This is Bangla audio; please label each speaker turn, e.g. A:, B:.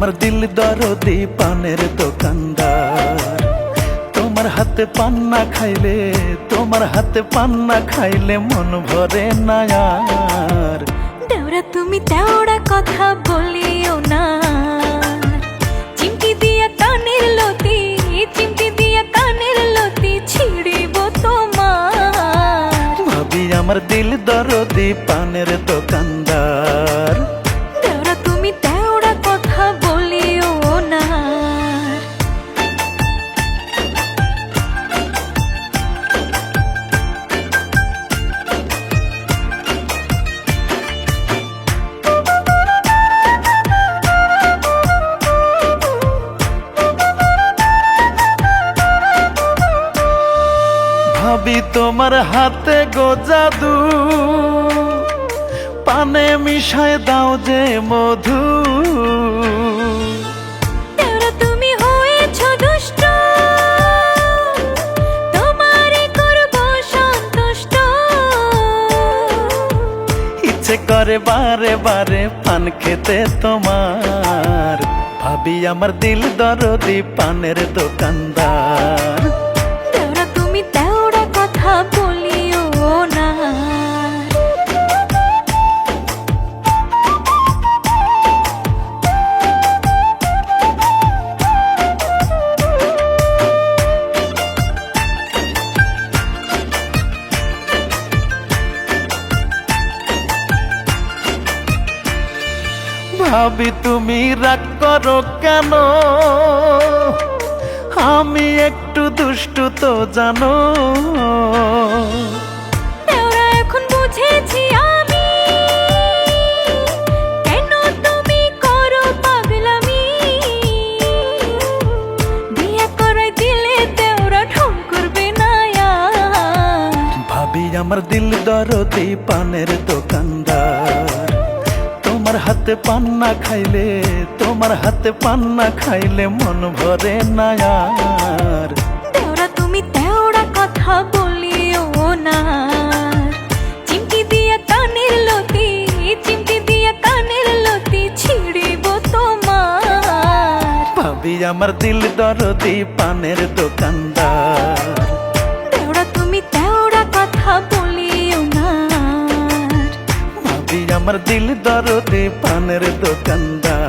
A: আমার দিল দরদি পানের দোকানদার। তোমার হাতে পান্না খাইলে, তোমার হাতে পান্না খাইলে মন ভরে না আর।
B: দেওরা তুমি দেওরা কথা বলিও না, চিমটি দিয়া কানের লতি, চিমটি দিয়া কানের লতি ছিড়িব তোমার।
A: ভাবি আমার দিল দরদি পানের দোকানদার।
B: দেওরা তুমি দেওরা কথা বলিও না।
A: ভাবি তোমার হাতে গো জাদু, পানে মিশায় দাও যে মধু।
B: দেওরা তুমি হয়েছ দুষ্ট, তোমারই করব সন্তুষ্ট।
A: ইচ্ছে করে বারে বারে পান খেতে তোমার। ভাবি আমার দিল দরদি পানের দোকানদার।
B: দেওরা তুমি দেওরা কথা বলিও না।
A: ভাবি তুমি রাগ করো কেন, আমি একটু দুষ্টু তো জানো।
B: দেওরা এখন বুঝেছি আমি, কেন তুমি করো পাগলামি। বিয়ে করাই দিলে দেওরা ঢং করবে না আর।
A: ভাবি আমার দিল দরদি পানের দোকানদার। তোমার হাতে পান্না খাইলে, তোমার হাতে পান্না খাইলে মন ভরে না আর।
B: দেওরা তুমি দেওরা কথা বলিও না, চিমটি দিয়া কানের লতি, চিমটি দিয়া কানের লতি ছিড়িব তোমার।
A: ভাবি আমার দিল দরদি পানের দোকানদার।
B: দেওরা তুমি দেওরা কথা বলিও না।
A: ভাবি আমার দিল দরদি পানের দোকানদার।